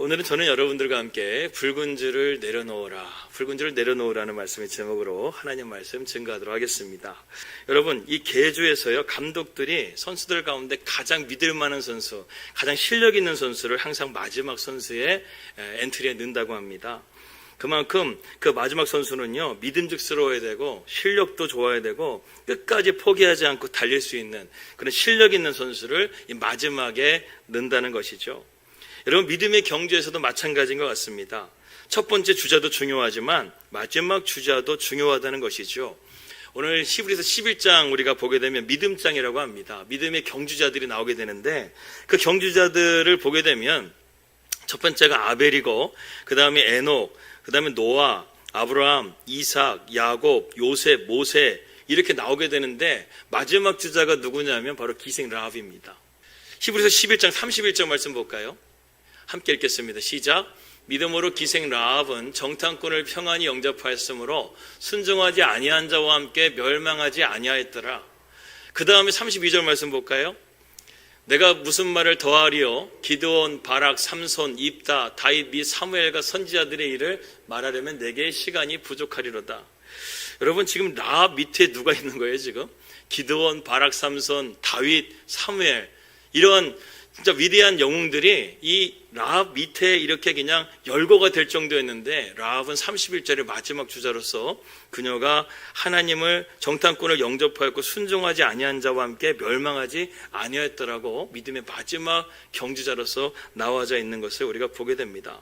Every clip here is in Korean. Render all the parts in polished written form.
오늘은 저는 여러분들과 함께 붉은 줄을 내려놓으라, 붉은 줄을 내려놓으라는 말씀의 제목으로 하나님 말씀 증거하도록 하겠습니다. 여러분, 이 개주에서요, 감독들이 선수들 가운데 가장 믿을 만한 선수, 가장 실력 있는 선수를 항상 마지막 선수의 엔트리에 넣는다고 합니다. 그만큼 그 마지막 선수는요, 믿음직스러워야 되고 실력도 좋아야 되고 끝까지 포기하지 않고 달릴 수 있는 그런 실력 있는 선수를 이 마지막에 넣는다는 것이죠. 여러분, 믿음의 경주에서도 마찬가지인 것 같습니다. 첫 번째 주자도 중요하지만 마지막 주자도 중요하다는 것이죠. 오늘 히브리서 11장 우리가 보게 되면 믿음장이라고 합니다. 믿음의 경주자들이 나오게 되는데 그 경주자들을 보게 되면 첫 번째가 아벨이고 그 다음에 에녹, 그 다음에 노아, 아브라함, 이삭, 야곱, 요셉, 모세 이렇게 나오게 되는데 마지막 주자가 누구냐면 바로 기생 라합입니다. 히브리서 11장 31절 말씀 볼까요? 함께 읽겠습니다. 시작. 믿음으로 기생 라합은 정탐꾼을 평안히 영접하였으므로 순종하지 아니한 자와 함께 멸망하지 아니하였더라. 그 다음에 32절 말씀 볼까요? 내가 무슨 말을 더하리요? 기드온, 바락, 삼손, 입다, 다윗 및 사무엘과 선지자들의 일을 말하려면 내게 시간이 부족하리로다. 여러분, 지금 라합 밑에 누가 있는 거예요 지금? 기드온, 바락, 삼손, 다윗, 사무엘, 이런 진짜 위대한 영웅들이 이 라합 밑에 이렇게 그냥 열거가 될 정도였는데 라합은 31절의 마지막 주자로서 그녀가 하나님을 정탐꾼을 영접하였고 순종하지 아니한 자와 함께 멸망하지 아니하였더라고 믿음의 마지막 경주자로서 나와져 있는 것을 우리가 보게 됩니다.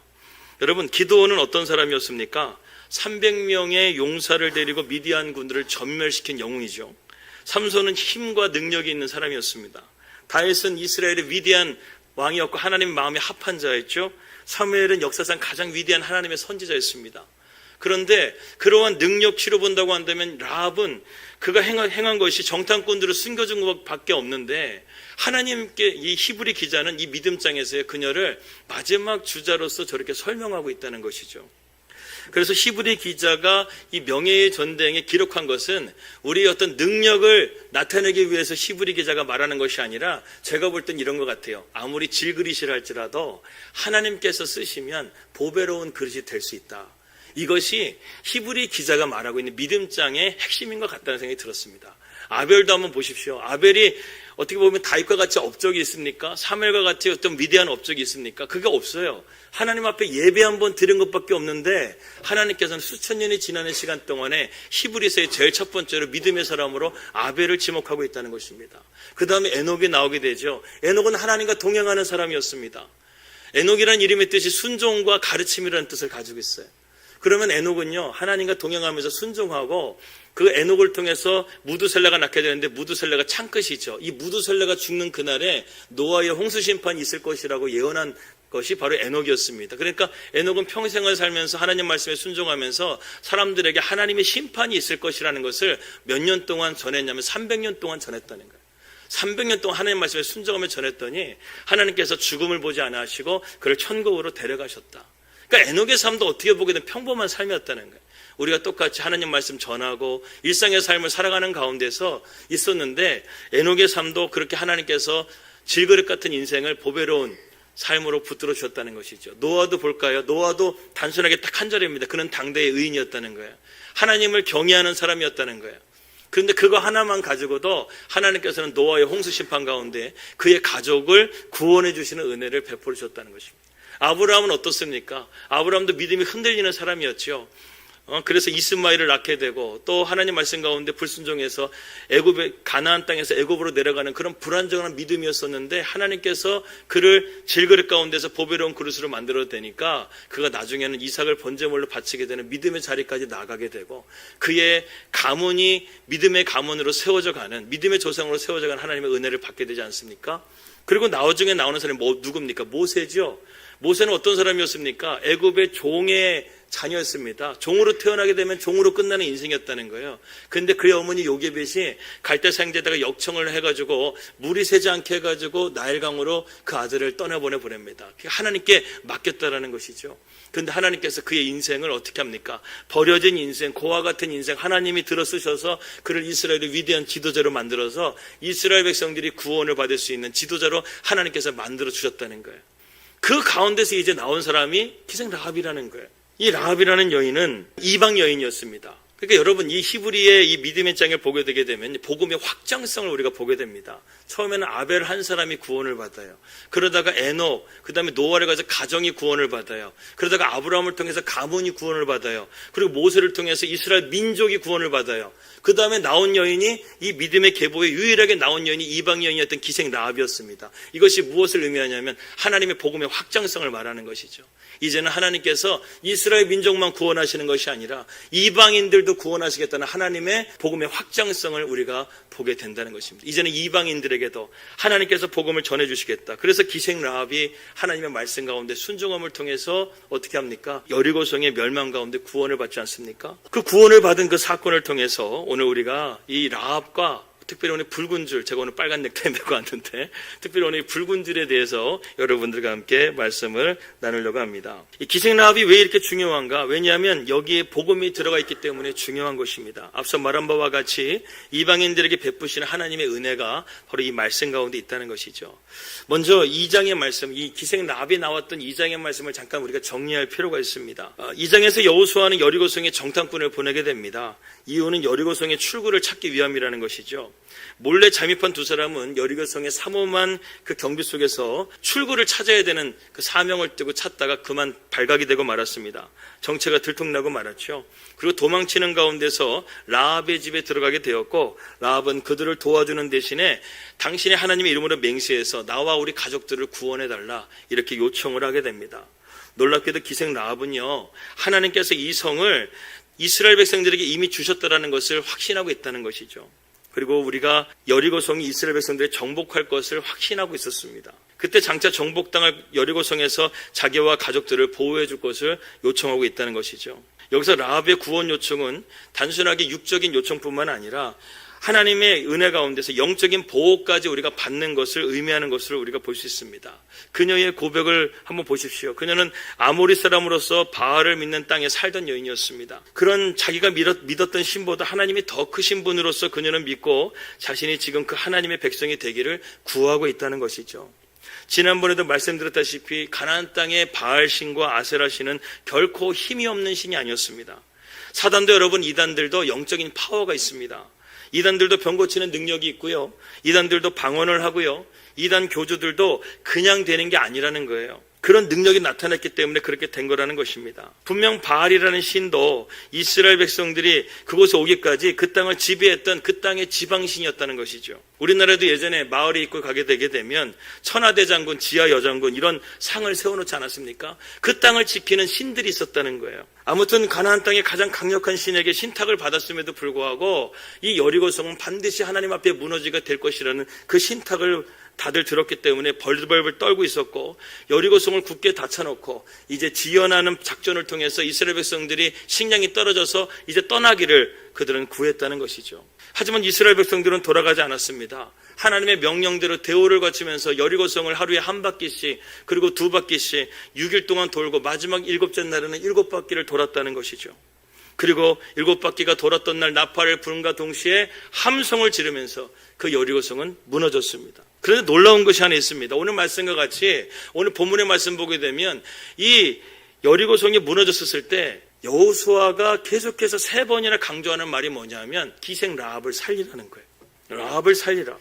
여러분, 기드온은 어떤 사람이었습니까? 300명의 용사를 데리고 미디안 군들을 전멸시킨 영웅이죠. 삼손은 힘과 능력이 있는 사람이었습니다. 다윗은 이스라엘의 위대한 왕이었고 하나님의 마음에 합한 자였죠. 사무엘은 역사상 가장 위대한 하나님의 선지자였습니다. 그런데 그러한 능력치로 본다고 한다면 라합은 그가 행한 것이 정탐꾼들을 숨겨준 것밖에 없는데 하나님께 이 히브리 기자는 이 믿음장에서의 그녀를 마지막 주자로서 저렇게 설명하고 있다는 것이죠. 그래서 히브리 기자가 이 명예의 전쟁에 기록한 것은 우리의 어떤 능력을 나타내기 위해서 히브리 기자가 말하는 것이 아니라 제가 볼 땐 이런 것 같아요. 아무리 질그릇이라 할지라도 하나님께서 쓰시면 보배로운 그릇이 될 수 있다. 이것이 히브리 기자가 말하고 있는 믿음장의 핵심인 것 같다는 생각이 들었습니다. 아벨도 한번 보십시오. 아벨이 어떻게 보면 다윗과 같이 업적이 있습니까? 사무엘과 같이 어떤 위대한 업적이 있습니까? 그게 없어요. 하나님 앞에 예배 한번 드린 것밖에 없는데 하나님께서는 수천 년이 지나는 시간 동안에 히브리서의 제일 첫 번째로 믿음의 사람으로 아벨을 지목하고 있다는 것입니다. 그 다음에 에녹이 나오게 되죠. 에녹은 하나님과 동행하는 사람이었습니다. 에녹이라는 이름의 뜻이 순종과 가르침이라는 뜻을 가지고 있어요. 그러면 에녹은요, 하나님과 동행하면서 순종하고 그 에녹을 통해서 무두셀레가 낳게 되는데 무두셀레가 창끝이죠. 이 무두셀레가 죽는 그날에 노아의 홍수 심판이 있을 것이라고 예언한 것이 바로 에녹이었습니다. 그러니까 에녹은 평생을 살면서 하나님 말씀에 순종하면서 사람들에게 하나님의 심판이 있을 것이라는 것을 몇 년 동안 전했냐면 300년 동안 전했다는 거예요. 300년 동안 하나님 말씀에 순종하며 전했더니 하나님께서 죽음을 보지 않아 하시고 그를 천국으로 데려가셨다. 그러니까 에녹의 삶도 어떻게 보게 되면 평범한 삶이었다는 거예요. 우리가 똑같이 하나님 말씀 전하고 일상의 삶을 살아가는 가운데서 있었는데 에녹의 삶도 그렇게 하나님께서 질그릇 같은 인생을 보배로운 삶으로 붙들어 주셨다는 것이죠. 노아도 볼까요? 노아도 단순하게 딱 한 자리입니다. 그는 당대의 의인이었다는 거예요. 하나님을 경외하는 사람이었다는 거예요. 그런데 그거 하나만 가지고도 하나님께서는 노아의 홍수 심판 가운데 그의 가족을 구원해 주시는 은혜를 베풀어 주셨다는 것입니다. 아브라함은 어떻습니까? 아브라함도 믿음이 흔들리는 사람이었죠. 그래서 이스마엘을 낳게 되고 또 하나님 말씀 가운데 불순종해서 애굽의 가나안 땅에서 애굽으로 내려가는 그런 불안정한 믿음이었었는데 하나님께서 그를 질그릇 가운데서 보배로운 그릇으로 만들어 되니까 그가 나중에는 이삭을 번제물로 바치게 되는 믿음의 자리까지 나가게 되고 그의 가문이 믿음의 가문으로 세워져 가는 믿음의 조상으로 세워져 가는 하나님의 은혜를 받게 되지 않습니까? 그리고 나중에 나오는 사람이 누굽니까? 모세죠. 모세는 어떤 사람이었습니까? 애굽의 종의 자녀였습니다. 종으로 태어나게 되면 종으로 끝나는 인생이었다는 거예요. 그런데 그의 어머니 요게벳이 갈대상에다가 역청을 해가지고 물이 새지 않게 해가지고 나일강으로 그 아들을 떠나보내 보냅니다. 하나님께 맡겼다라는 것이죠. 그런데 하나님께서 그의 인생을 어떻게 합니까? 버려진 인생, 고와 같은 인생 하나님이 들어 쓰셔서 그를 이스라엘의 위대한 지도자로 만들어서 이스라엘 백성들이 구원을 받을 수 있는 지도자로 하나님께서 만들어 주셨다는 거예요. 그 가운데서 이제 나온 사람이 기생 라합이라는 거예요. 이 라합이라는 여인은 이방 여인이었습니다. 그러니까 여러분, 이 히브리의 이 믿음의 장을 보게 되게 되면 복음의 확장성을 우리가 보게 됩니다. 처음에는 아벨 한 사람이 구원을 받아요. 그러다가 에녹, 그 다음에 노아를 가서 가정이 구원을 받아요. 그러다가 아브라함을 통해서 가문이 구원을 받아요. 그리고 모세를 통해서 이스라엘 민족이 구원을 받아요. 그 다음에 나온 여인이, 이 믿음의 계보에 유일하게 나온 여인이 이방 여인이었던 기생 라합이었습니다. 이것이 무엇을 의미하냐면 하나님의 복음의 확장성을 말하는 것이죠. 이제는 하나님께서 이스라엘 민족만 구원하시는 것이 아니라 이방인들도 구원하시겠다는 하나님의 복음의 확장성을 우리가 보게 된다는 것입니다. 이제는 이방인들에게도 하나님께서 복음을 전해주시겠다. 그래서 기생 라합이 하나님의 말씀 가운데 순종함을 통해서 어떻게 합니까? 여리고성의 멸망 가운데 구원을 받지 않습니까? 그 구원을 받은 그 사건을 통해서 오늘 우리가 이 라합과 특별히 오늘 붉은 줄, 제가 오늘 빨간 넥타이 메고 왔는데 특별히 오늘 붉은 줄에 대해서 여러분들과 함께 말씀을 나누려고 합니다. 이 기생 라합이 왜 이렇게 중요한가? 왜냐하면 여기에 복음이 들어가 있기 때문에 중요한 것입니다. 앞서 말한 바와 같이 이방인들에게 베푸시는 하나님의 은혜가 바로 이 말씀 가운데 있다는 것이죠. 먼저 2장의 말씀, 이 기생 라합이 나왔던 2장의 말씀을 잠깐 우리가 정리할 필요가 있습니다. 2장에서 여호수아는 여리고성에 정탐꾼을 보내게 됩니다. 이유는 여리고성의 출구를 찾기 위함이라는 것이죠. 몰래 잠입한 두 사람은 여리고성의 삼엄한 그 경비 속에서 출구를 찾아야 되는 그 사명을 띠고 찾다가 그만 발각이 되고 말았습니다. 정체가 들통나고 말았죠. 그리고 도망치는 가운데서 라합의 집에 들어가게 되었고, 라합은 그들을 도와주는 대신에 당신의 하나님의 이름으로 맹세해서 나와 우리 가족들을 구원해달라 이렇게 요청을 하게 됩니다. 놀랍게도 기생 라합은요, 하나님께서 이 성을 이스라엘 백성들에게 이미 주셨다라는 것을 확신하고 있다는 것이죠. 그리고 우리가 여리고성이 이스라엘 백성들의 정복할 것을 확신하고 있었습니다. 그때 장차 정복당할 여리고성에서 자기와 가족들을 보호해 줄 것을 요청하고 있다는 것이죠. 여기서 라합의 구원 요청은 단순하게 육적인 요청뿐만 아니라 하나님의 은혜 가운데서 영적인 보호까지 우리가 받는 것을 의미하는 것을 우리가 볼 수 있습니다. 그녀의 고백을 한번 보십시오. 그녀는 아모리 사람으로서 바알을 믿는 땅에 살던 여인이었습니다. 그런 자기가 믿었던 신보다 하나님이 더 크신 분으로서 그녀는 믿고 자신이 지금 그 하나님의 백성이 되기를 구하고 있다는 것이죠. 지난번에도 말씀드렸다시피 가나안 땅의 바알 신과 아세라 신은 결코 힘이 없는 신이 아니었습니다. 사단도 여러분, 이단들도 영적인 파워가 있습니다. 이단들도 병 고치는 능력이 있고요. 이단들도 방언을 하고요. 이단 교주들도 그냥 되는 게 아니라는 거예요. 그런 능력이 나타났기 때문에 그렇게 된 거라는 것입니다. 분명 바알이라는 신도 이스라엘 백성들이 그곳에 오기까지 그 땅을 지배했던 그 땅의 지방신이었다는 것이죠. 우리나라도 예전에 마을에 있고 가게 되게 되면 천하대장군, 지하여장군 이런 상을 세워놓지 않았습니까? 그 땅을 지키는 신들이 있었다는 거예요. 아무튼 가나안 땅의 가장 강력한 신에게 신탁을 받았음에도 불구하고 이 여리고성은 반드시 하나님 앞에 무너지게 될 것이라는 그 신탁을 다들 들었기 때문에 벌벌벌 떨고 있었고, 여리고성을 굳게 닫혀놓고 이제 지연하는 작전을 통해서 이스라엘 백성들이 식량이 떨어져서 이제 떠나기를 그들은 구했다는 것이죠. 하지만 이스라엘 백성들은 돌아가지 않았습니다. 하나님의 명령대로 대오를 거치면서 여리고성을 하루에 한 바퀴씩, 그리고 두 바퀴씩 6일 동안 돌고 마지막 7째 날에는 7바퀴를 돌았다는 것이죠. 그리고 7바퀴가 돌았던 날 나팔을 부름과 동시에 함성을 지르면서 그 여리고성은 무너졌습니다. 그런데 놀라운 것이 하나 있습니다. 오늘 말씀과 같이 오늘 본문의 말씀 보게 되면 이 여리고성이 무너졌을 때 여호수아가 계속해서 3번이나 강조하는 말이 뭐냐면 기생 라합을 살리라는 거예요. 라합을 살리라.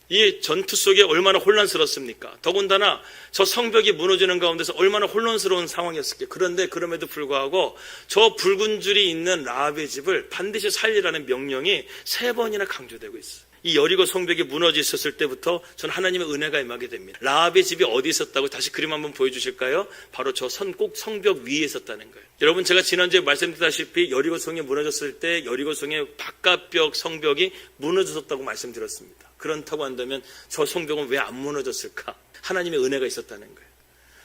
이 전투 속에 얼마나 혼란스럽습니까? 더군다나 저 성벽이 무너지는 가운데서 얼마나 혼란스러운 상황이었을까요? 그런데 그럼에도 불구하고 저 붉은 줄이 있는 라합의 집을 반드시 살리라는 명령이 3번이나 강조되고 있어요. 이 여리고 성벽이 무너져 있었을 때부터 전 하나님의 은혜가 임하게 됩니다. 라합의 집이 어디 있었다고 다시 그림 한번 보여주실까요? 바로 저 꼭 성벽 위에 있었다는 거예요. 여러분, 제가 지난주에 말씀드렸다시피 여리고성이 무너졌을 때 여리고성의 바깥벽 성벽이 무너졌다고 말씀드렸습니다. 그렇다고 한다면 저 성벽은 왜 안 무너졌을까? 하나님의 은혜가 있었다는 거예요.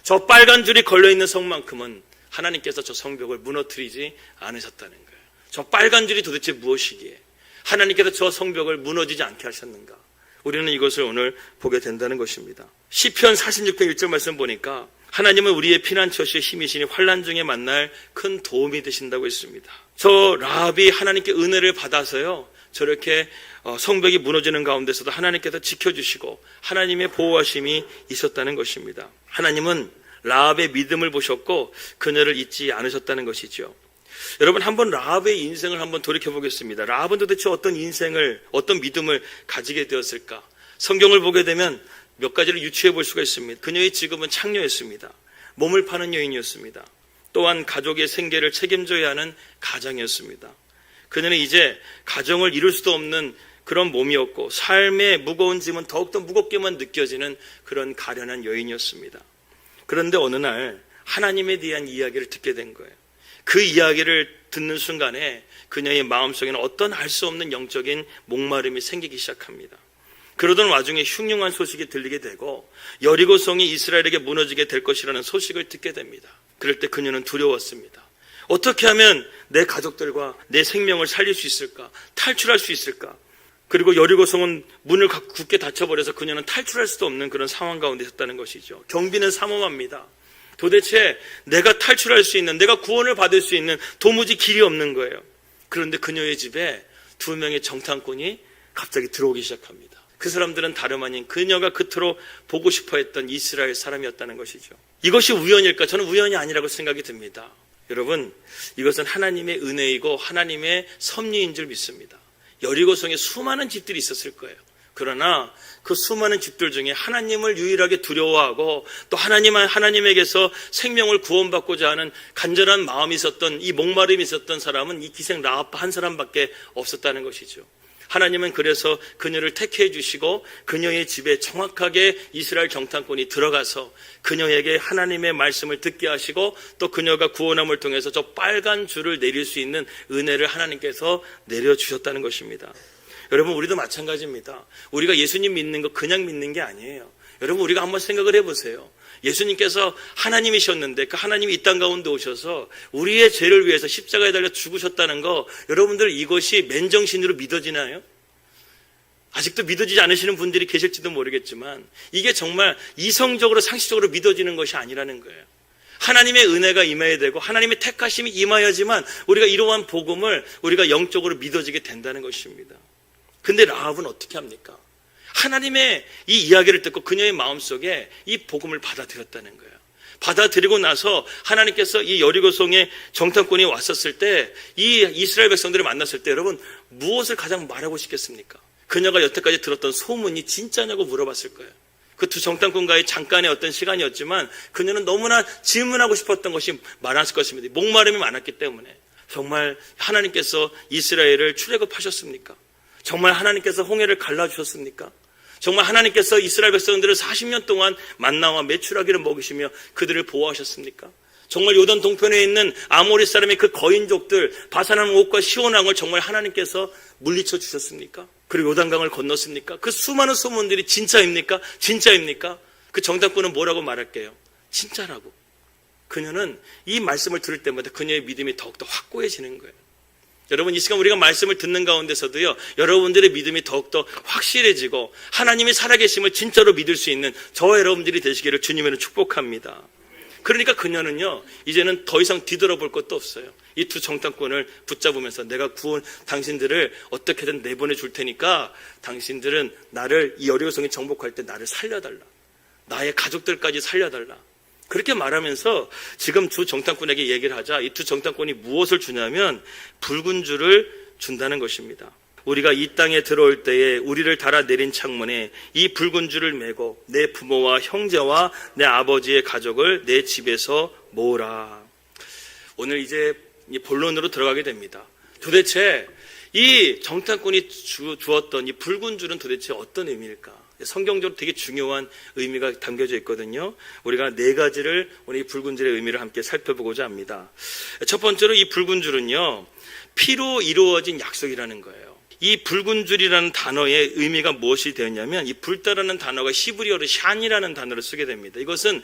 저 빨간 줄이 걸려있는 성만큼은 하나님께서 저 성벽을 무너뜨리지 않으셨다는 거예요. 저 빨간 줄이 도대체 무엇이기에 하나님께서 저 성벽을 무너지지 않게 하셨는가? 우리는 이것을 오늘 보게 된다는 것입니다. 시편 46편 1절 말씀 보니까 하나님은 우리의 피난처시의 힘이시니 환난 중에 만날 큰 도움이 되신다고 했습니다. 저 라합이 하나님께 은혜를 받아서요, 저렇게 성벽이 무너지는 가운데서도 하나님께서 지켜주시고 하나님의 보호하심이 있었다는 것입니다. 하나님은 라합의 믿음을 보셨고 그녀를 잊지 않으셨다는 것이죠. 여러분, 한번 라합의 인생을 한번 돌이켜보겠습니다. 라합은 도대체 어떤 인생을, 어떤 믿음을 가지게 되었을까? 성경을 보게 되면 몇 가지를 유추해 볼 수가 있습니다. 그녀의 직업은 창녀였습니다. 몸을 파는 여인이었습니다. 또한 가족의 생계를 책임져야 하는 가장이었습니다. 그녀는 이제 가정을 이룰 수도 없는 그런 몸이었고 삶의 무거운 짐은 더욱더 무겁게만 느껴지는 그런 가련한 여인이었습니다. 그런데 어느 날 하나님에 대한 이야기를 듣게 된 거예요. 그 이야기를 듣는 순간에 그녀의 마음속에는 어떤 알 수 없는 영적인 목마름이 생기기 시작합니다. 그러던 와중에 흉흉한 소식이 들리게 되고 여리고성이 이스라엘에게 무너지게 될 것이라는 소식을 듣게 됩니다. 그럴 때 그녀는 두려웠습니다. 어떻게 하면 내 가족들과 내 생명을 살릴 수 있을까? 탈출할 수 있을까? 그리고 여리고성은 문을 굳게 닫혀버려서 그녀는 탈출할 수도 없는 그런 상황 가운데 있었다는 것이죠. 경비는 삼엄합니다. 도대체 내가 탈출할 수 있는, 내가 구원을 받을 수 있는 도무지 길이 없는 거예요. 그런데 그녀의 집에 2명의 정탐꾼이 갑자기 들어오기 시작합니다. 그 사람들은 다름 아닌 그녀가 그토록 보고 싶어 했던 이스라엘 사람이었다는 것이죠. 이것이 우연일까? 저는 우연이 아니라고 생각이 듭니다. 여러분, 이것은 하나님의 은혜이고 하나님의 섭리인 줄 믿습니다. 여리고성에 수많은 집들이 있었을 거예요. 그러나 그 수많은 집들 중에 하나님을 유일하게 두려워하고 또 하나님에게서 생명을 구원받고자 하는 간절한 마음이 있었던, 이 목마름이 있었던 사람은 이 기생 라합 한 사람밖에 없었다는 것이죠. 하나님은 그래서 그녀를 택해 주시고 그녀의 집에 정확하게 이스라엘 정탐꾼이 들어가서 그녀에게 하나님의 말씀을 듣게 하시고 또 그녀가 구원함을 통해서 저 빨간 줄을 내릴 수 있는 은혜를 하나님께서 내려주셨다는 것입니다. 여러분, 우리도 마찬가지입니다. 우리가 예수님 믿는 거 그냥 믿는 게 아니에요. 여러분, 우리가 한번 생각을 해보세요. 예수님께서 하나님이셨는데 그 하나님이 이 땅 가운데 오셔서 우리의 죄를 위해서 십자가에 달려 죽으셨다는 거, 여러분들 이것이 맨정신으로 믿어지나요? 아직도 믿어지지 않으시는 분들이 계실지도 모르겠지만 이게 정말 이성적으로 상식적으로 믿어지는 것이 아니라는 거예요. 하나님의 은혜가 임해야 되고 하나님의 택하심이 임하여야지만 우리가 이러한 복음을 우리가 영적으로 믿어지게 된다는 것입니다. 근데 라합은 어떻게 합니까? 하나님의 이 이야기를 듣고 그녀의 마음속에 이 복음을 받아들였다는 거예요. 받아들이고 나서 하나님께서 이 여리고성의 정탐꾼이 왔었을 때, 이 이스라엘 백성들을 만났을 때 여러분 무엇을 가장 말하고 싶겠습니까? 그녀가 여태까지 들었던 소문이 진짜냐고 물어봤을 거예요. 그 두 정탐꾼과의 잠깐의 어떤 시간이었지만 그녀는 너무나 질문하고 싶었던 것이 많았을 것입니다. 목마름이 많았기 때문에. 정말 하나님께서 이스라엘을 출애굽하셨습니까? 정말 하나님께서 홍해를 갈라주셨습니까? 정말 하나님께서 이스라엘 백성들을 40년 동안 만나와 메추라기를 먹이시며 그들을 보호하셨습니까? 정말 요단 동편에 있는 아모리 사람의 그 거인족들 바산한 옥과 시온 왕을 정말 하나님께서 물리쳐 주셨습니까? 그리고 요단강을 건넜습니까? 그 수많은 소문들이 진짜입니까? 진짜입니까? 그 정탐꾼은 뭐라고 말할게요? 진짜라고. 그녀는 이 말씀을 들을 때마다 그녀의 믿음이 더욱더 확고해지는 거예요. 여러분, 이 시간 우리가 말씀을 듣는 가운데서도요, 여러분들의 믿음이 더욱더 확실해지고 하나님이 살아계심을 진짜로 믿을 수 있는 저와 여러분들이 되시기를 주님으로 축복합니다. 그러니까 그녀는요, 이제는 더 이상 뒤돌아볼 것도 없어요. 이 두 정탐꾼을 붙잡으면서 내가 당신들을 어떻게든 내보내 줄 테니까 당신들은 나를 이 여리고성에 정복할 때 나를 살려달라. 나의 가족들까지 살려달라. 그렇게 말하면서 지금 두 정탐꾼에게 얘기를 하자 이 두 정탐꾼이 무엇을 주냐면 붉은 줄을 준다는 것입니다. 우리가 이 땅에 들어올 때에 우리를 달아내린 창문에 이 붉은 줄을 메고 내 부모와 형제와 내 아버지의 가족을 내 집에서 모으라. 오늘 이제 본론으로 들어가게 됩니다. 도대체 이 정탐꾼이 주었던 이 붉은 줄은 도대체 어떤 의미일까? 성경적으로 되게 중요한 의미가 담겨져 있거든요. 우리가 4가지를 오늘 이 붉은 줄의 의미를 함께 살펴보고자 합니다. 첫 번째로 이 붉은 줄은요, 피로 이루어진 약속이라는 거예요. 이 붉은 줄이라는 단어의 의미가 무엇이 되었냐면 이 붉다라는 단어가 히브리어로 샨이라는 단어를 쓰게 됩니다. 이것은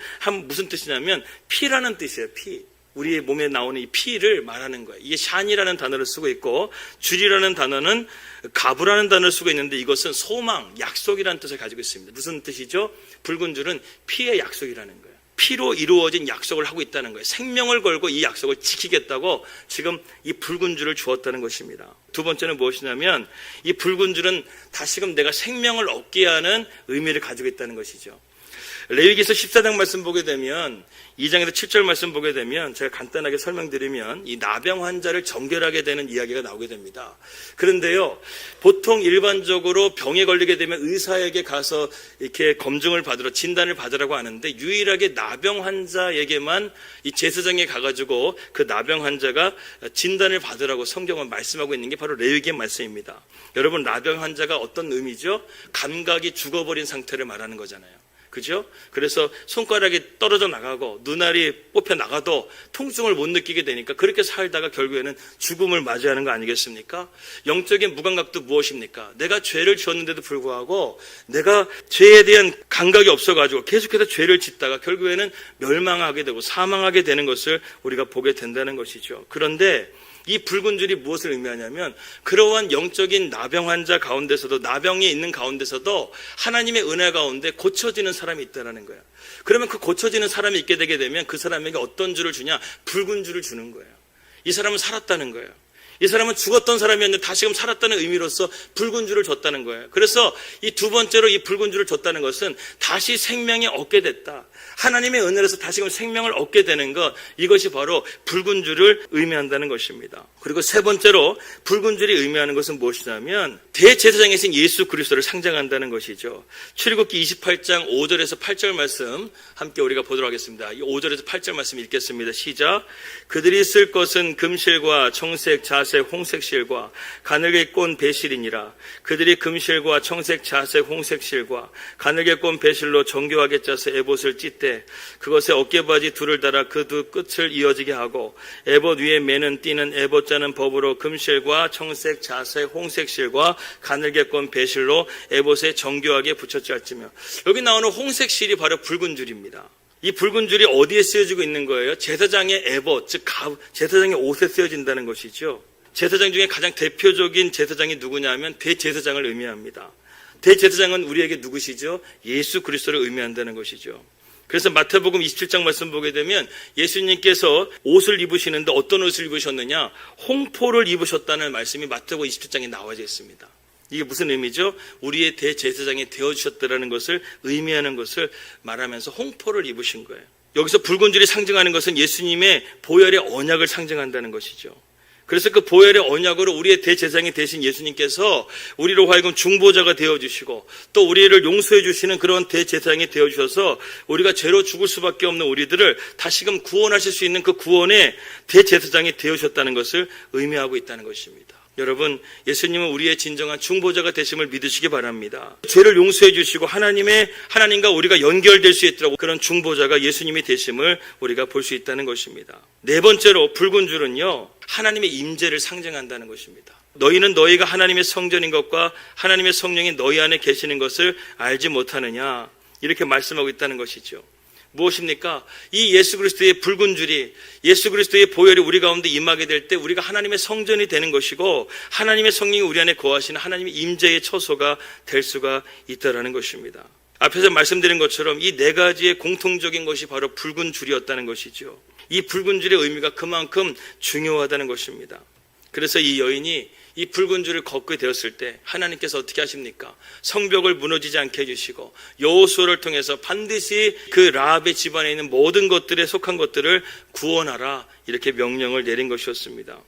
무슨 뜻이냐면 피라는 뜻이에요. 피. 우리의 몸에 나오는 이 피를 말하는 거예요. 이게 샨이라는 단어를 쓰고 있고 줄이라는 단어는 가부라는 단어를 쓰고 있는데 이것은 소망, 약속이라는 뜻을 가지고 있습니다. 무슨 뜻이죠? 붉은 줄은 피의 약속이라는 거예요. 피로 이루어진 약속을 하고 있다는 거예요. 생명을 걸고 이 약속을 지키겠다고 지금 이 붉은 줄을 주었다는 것입니다. 두 번째는 무엇이냐면 이 붉은 줄은 다시금 내가 생명을 얻게 하는 의미를 가지고 있다는 것이죠. 레위기서 14장 말씀 보게 되면 2장에서 7절 말씀 보게 되면 제가 간단하게 설명드리면 이 나병 환자를 정결하게 되는 이야기가 나오게 됩니다. 그런데요, 보통 일반적으로 병에 걸리게 되면 의사에게 가서 이렇게 검증을 받으러 진단을 받으라고 하는데 유일하게 나병 환자에게만 이 제사장에 가가지고 그 나병 환자가 진단을 받으라고 성경은 말씀하고 있는 게 바로 레위기의 말씀입니다. 여러분, 나병 환자가 어떤 의미죠? 감각이 죽어버린 상태를 말하는 거잖아요. 그죠? 그래서 손가락이 떨어져 나가고 눈알이 뽑혀 나가도 통증을 못 느끼게 되니까 그렇게 살다가 결국에는 죽음을 맞이하는 거 아니겠습니까? 영적인 무감각도 무엇입니까? 내가 죄를 지었는데도 불구하고 내가 죄에 대한 감각이 없어가지고 계속해서 죄를 짓다가 결국에는 멸망하게 되고 사망하게 되는 것을 우리가 보게 된다는 것이죠. 그런데 이 붉은 줄이 무엇을 의미하냐면 그러한 영적인 나병 환자 가운데서도 나병이 있는 가운데서도 하나님의 은혜 가운데 고쳐지는 사람이 있다는 거예요. 그러면 그 고쳐지는 사람이 있게 되게 되면 그 사람에게 어떤 줄을 주냐? 붉은 줄을 주는 거예요. 이 사람은 살았다는 거예요. 이 사람은 죽었던 사람이었는데 다시금 살았다는 의미로서 붉은 줄을 줬다는 거예요. 그래서 이 두 번째로 이 붉은 줄을 줬다는 것은 다시 생명이 얻게 됐다. 하나님의 은혜로서 다시금 생명을 얻게 되는 것, 이것이 바로 붉은 줄을 의미한다는 것입니다. 그리고 세 번째로 붉은 줄이 의미하는 것은 무엇이냐면 대제사장이신 예수 그리스도를 상징한다는 것이죠. 출애굽기 28장 5절에서 8절 말씀 함께 우리가 보도록 하겠습니다. 이 5절에서 8절 말씀 읽겠습니다. 시작. 그들이 쓸 것은 금실과 청색, 자색, 홍색 실과 가늘게 꼰 배실이니라. 그들이 금실과 청색, 자색, 홍색 실과 가늘게 꼰 배실로 정교하게 짜서 에봇을 찢되 그것에 어깨바지 둘을 달아 그 두 끝을 이어지게 하고 에봇 위에 매는 띠는 에봇 자는 법으로 금실과 청색, 자색, 홍색 실과 가늘게 꼰 배실로 에봇에 정교하게 붙여짤지며. 여기 나오는 홍색 실이 바로 붉은 줄입니다. 이 붉은 줄이 어디에 쓰여지고 있는 거예요? 제사장의 에봇, 즉 제사장의 옷에 쓰여진다는 것이죠. 제사장 중에 가장 대표적인 제사장이 누구냐면 대제사장을 의미합니다. 대제사장은 우리에게 누구시죠? 예수 그리스도를 의미한다는 것이죠. 그래서 마태복음 27장 말씀 보게 되면 예수님께서 옷을 입으시는데 어떤 옷을 입으셨느냐? 홍포를 입으셨다는 말씀이 마태복음 27장에 나와져 있습니다. 이게 무슨 의미죠? 우리의 대제사장이 되어주셨다는 것을 의미하는 것을 말하면서 홍포를 입으신 거예요. 여기서 붉은 줄이 상징하는 것은 예수님의 보혈의 언약을 상징한다는 것이죠. 그래서 그 보혈의 언약으로 우리의 대제사장이 되신 예수님께서 우리로 하여금 중보자가 되어주시고 또 우리를 용서해 주시는 그런 대제사장이 되어주셔서 우리가 죄로 죽을 수밖에 없는 우리들을 다시금 구원하실 수 있는 그 구원의 대제사장이 되어주셨다는 것을 의미하고 있다는 것입니다. 여러분, 예수님은 우리의 진정한 중보자가 되심을 믿으시기 바랍니다. 죄를 용서해 주시고 하나님과 우리가 연결될 수 있도록 그런 중보자가 예수님이 되심을 우리가 볼 수 있다는 것입니다. 네 번째로 붉은 줄은요, 하나님의 임재를 상징한다는 것입니다. 너희는 너희가 하나님의 성전인 것과 하나님의 성령이 너희 안에 계시는 것을 알지 못하느냐, 이렇게 말씀하고 있다는 것이죠. 무엇입니까? 이 예수 그리스도의 붉은 줄이, 예수 그리스도의 보혈이 우리 가운데 임하게 될 때 우리가 하나님의 성전이 되는 것이고 하나님의 성령이 우리 안에 거하시는 하나님의 임재의 처소가 될 수가 있다는 것입니다. 앞에서 말씀드린 것처럼 이 네 가지의 공통적인 것이 바로 붉은 줄이었다는 것이죠. 이 붉은 줄의 의미가 그만큼 중요하다는 것입니다. 그래서 이 여인이 이 붉은 줄을 걷게 되었을 때 하나님께서 어떻게 하십니까? 성벽을 무너지지 않게 해주시고 여호수아를 통해서 반드시 그 라합의 집안에 있는 모든 것들에 속한 것들을 구원하라, 이렇게 명령을 내린 것이었습니다.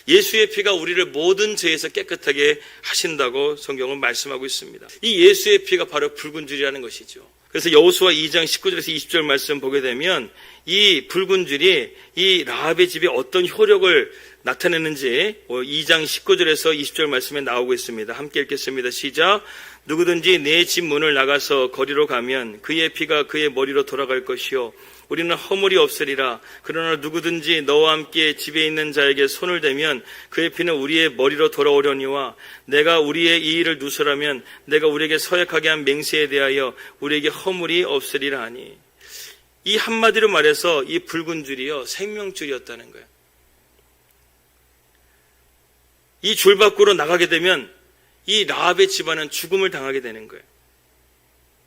예수의 피가 우리를 모든 죄에서 깨끗하게 하신다고 성경은 말씀하고 있습니다. 이 예수의 피가 바로 붉은 줄이라는 것이죠. 그래서 여호수아 2장 19절에서 20절 말씀 보게 되면 이 붉은 줄이 이 라합의 집에 어떤 효력을 나타내는지 2장 19절에서 20절 말씀에 나오고 있습니다. 함께 읽겠습니다. 시작. 누구든지 내 집 문을 나가서 거리로 가면 그의 피가 그의 머리로 돌아갈 것이요 우리는 허물이 없으리라. 그러나 누구든지 너와 함께 집에 있는 자에게 손을 대면 그의 피는 우리의 머리로 돌아오려니와 내가 우리의 이 일을 누설하면 내가 우리에게 서약하게 한 맹세에 대하여 우리에게 허물이 없으리라 하니. 이 한마디로 말해서 이 붉은 줄이요, 생명줄이었다는 거예요. 이 줄 밖으로 나가게 되면 이 라합의 집안은 죽음을 당하게 되는 거예요.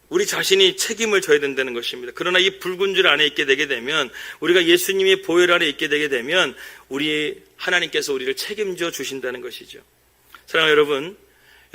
우리 자신이 책임을 져야 된다는 것입니다. 그러나 이 붉은 줄 안에 있게 되게 되면, 우리가 예수님의 보혈 안에 있게 되게 되면 하나님께서 우리를 책임져 주신다는 것이죠. 사랑하는 여러분,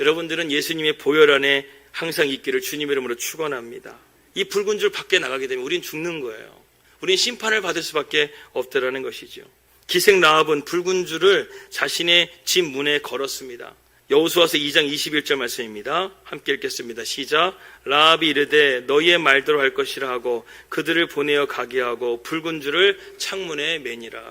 여러분들은 예수님의 보혈 안에 항상 있기를 주님의 이름으로 축원합니다. 이 붉은 줄 밖에 나가게 되면 우린 죽는 거예요. 우린 심판을 받을 수밖에 없다라는 것이죠. 기생 라합은 붉은 줄을 자신의 집 문에 걸었습니다. 여호수아서 2장 21절 말씀입니다. 함께 읽겠습니다. 시작. 라합이 이르되 너희의 말대로 할 것이라 하고 그들을 보내어 가게 하고 붉은 줄을 창문에 매니라.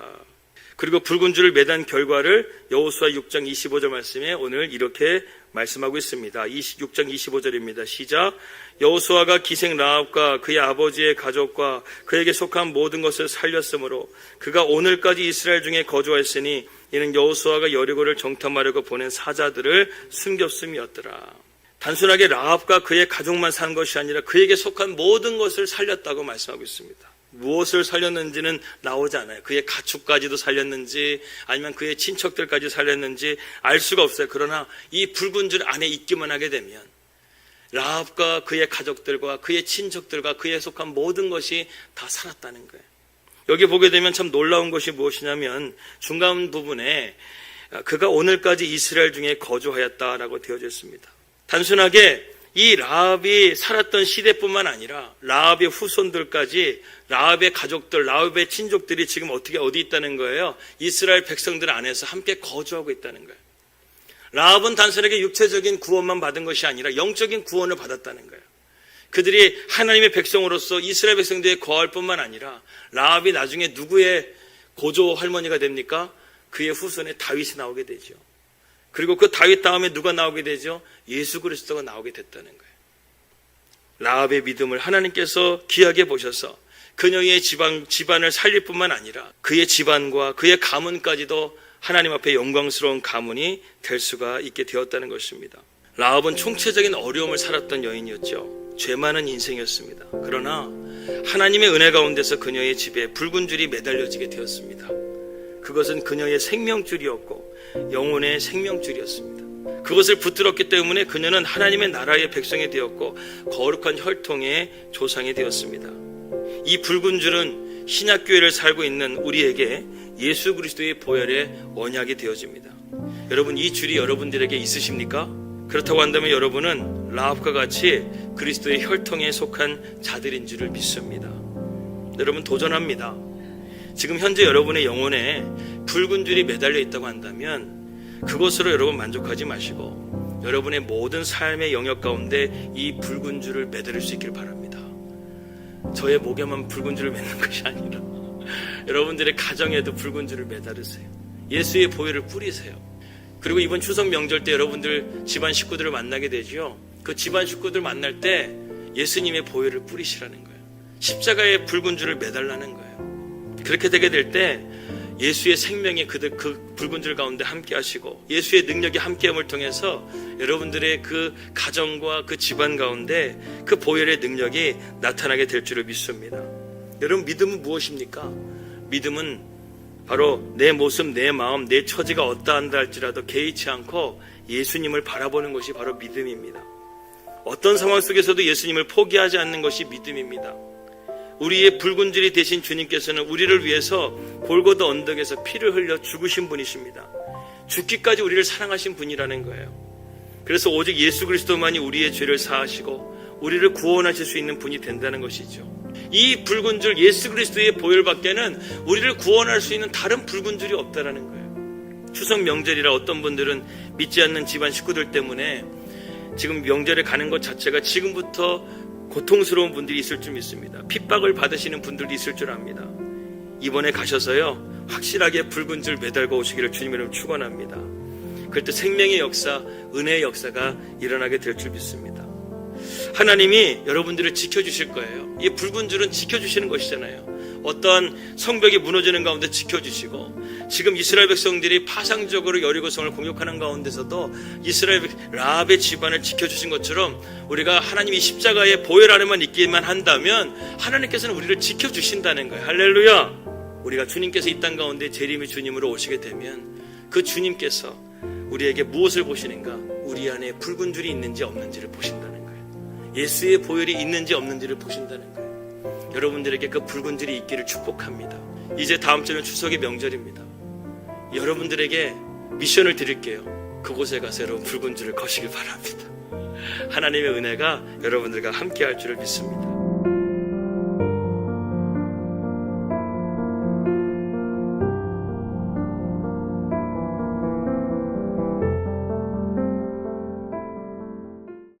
그리고 붉은 줄을 매단 결과를 여호수아 6장 25절 말씀에 오늘 이렇게 말씀하고 있습니다. 6장 25절입니다. 시작. 여호수아가 기생 라합과 그의 아버지의 가족과 그에게 속한 모든 것을 살렸으므로 그가 오늘까지 이스라엘 중에 거주하였으니 이는 여호수아가 여리고를 정탐하려고 보낸 사자들을 숨겼음이었더라. 단순하게 라합과 그의 가족만 산 것이 아니라 그에게 속한 모든 것을 살렸다고 말씀하고 있습니다. 무엇을 살렸는지는 나오지 않아요. 그의 가축까지도 살렸는지 아니면 그의 친척들까지 살렸는지 알 수가 없어요. 그러나 이 붉은 줄 안에 있기만 하게 되면 라합과 그의 가족들과 그의 친척들과 그에 속한 모든 것이 다 살았다는 거예요. 여기 보게 되면 참 놀라운 것이 무엇이냐면 중간 부분에 그가 오늘까지 이스라엘 중에 거주하였다라고 되어져 있습니다. 단순하게 이 라합이 살았던 시대뿐만 아니라 라합의 후손들까지 라합의 가족들, 라합의 친족들이 지금 어디 있다는 거예요? 이스라엘 백성들 안에서 함께 거주하고 있다는 거예요. 라합은 단순하게 육체적인 구원만 받은 것이 아니라 영적인 구원을 받았다는 거예요. 그들이 하나님의 백성으로서 이스라엘 백성들에 거할 뿐만 아니라 라합이 나중에 누구의 고조 할머니가 됩니까? 그의 후손에 다윗이 나오게 되죠. 그리고 그 다윗 다음에 누가 나오게 되죠? 예수 그리스도가 나오게 됐다는 거예요. 라합의 믿음을 하나님께서 귀하게 보셔서 그녀의 집안을 살릴 뿐만 아니라 그의 집안과 그의 가문까지도 하나님 앞에 영광스러운 가문이 될 수가 있게 되었다는 것입니다. 라합은 총체적인 어려움을 살았던 여인이었죠. 죄 많은 인생이었습니다. 그러나 하나님의 은혜 가운데서 그녀의 집에 붉은 줄이 매달려지게 되었습니다. 그것은 그녀의 생명줄이었고 영혼의 생명줄이었습니다. 그것을 붙들었기 때문에 그녀는 하나님의 나라의 백성이 되었고 거룩한 혈통의 조상이 되었습니다. 이 붉은 줄은 신약교회를 살고 있는 우리에게 예수 그리스도의 보혈의 언약이 되어집니다. 여러분, 이 줄이 여러분들에게 있으십니까? 그렇다고 한다면 여러분은 라합과 같이 그리스도의 혈통에 속한 자들인 줄을 믿습니다. 여러분, 도전합니다. 지금 현재 여러분의 영혼에 붉은 줄이 매달려 있다고 한다면 그것으로 여러분 만족하지 마시고 여러분의 모든 삶의 영역 가운데 이 붉은 줄을 매달릴 수 있길 바랍니다. 저의 목에만 붉은 줄을 맺는 것이 아니라 여러분들의 가정에도 붉은 줄을 매달으세요. 예수의 보혈을 뿌리세요. 그리고 이번 추석 명절 때 여러분들 집안 식구들을 만나게 되죠. 그 집안 식구들 만날 때 예수님의 보혈을 뿌리시라는 거예요. 십자가의 붉은 줄을 매달라는 거예요. 그렇게 되게 될 때 예수의 생명이 그 붉은 줄 가운데 함께 하시고 예수의 능력이 함께함을 통해서 여러분들의 그 가정과 그 집안 가운데 그 보혈의 능력이 나타나게 될 줄을 믿습니다. 여러분, 믿음은 무엇입니까? 믿음은 바로 내 모습, 내 마음, 내 처지가 어떠한다 할지라도 개의치 않고 예수님을 바라보는 것이 바로 믿음입니다. 어떤 상황 속에서도 예수님을 포기하지 않는 것이 믿음입니다. 우리의 붉은 줄이 되신 주님께서는 우리를 위해서 골고다 언덕에서 피를 흘려 죽으신 분이십니다. 죽기까지 우리를 사랑하신 분이라는 거예요. 그래서 오직 예수 그리스도만이 우리의 죄를 사하시고 우리를 구원하실 수 있는 분이 된다는 것이죠. 이 붉은 줄 예수 그리스도의 보혈밖에는 우리를 구원할 수 있는 다른 붉은 줄이 없다라는 거예요. 추석 명절이라 어떤 분들은 믿지 않는 집안 식구들 때문에 지금 명절에 가는 것 자체가 지금부터 고통스러운 분들이 있을 줄 믿습니다. 핍박을 받으시는 분들도 있을 줄 압니다. 이번에 가셔서요, 확실하게 붉은 줄 매달고 오시기를 주님 이름으로 축원합니다. 그럴 때 생명의 역사, 은혜의 역사가 일어나게 될 줄 믿습니다. 하나님이 여러분들을 지켜주실 거예요. 이 붉은 줄은 지켜주시는 것이잖아요. 어떠한 성벽이 무너지는 가운데 지켜주시고 지금 이스라엘 백성들이 파상적으로 여리고성을 공격하는 가운데서도 이스라엘 라합의 집안을 지켜주신 것처럼 우리가 하나님이 십자가의 보혈 아래만 있기만 한다면 하나님께서는 우리를 지켜주신다는 거예요. 할렐루야. 우리가 주님께서 이 땅 가운데 재림의 주님으로 오시게 되면 그 주님께서 우리에게 무엇을 보시는가? 우리 안에 붉은 줄이 있는지 없는지를 보신다는 거예요. 예수의 보혈이 있는지 없는지를 보신다는 거예요. 여러분들에게 그 붉은 줄이 있기를 축복합니다. 이제 다음 주는 추석의 명절입니다. 여러분들에게 미션을 드릴게요. 그곳에 가서 여러분 붉은 줄을 거시길 바랍니다. 하나님의 은혜가 여러분들과 함께 할 줄을 믿습니다.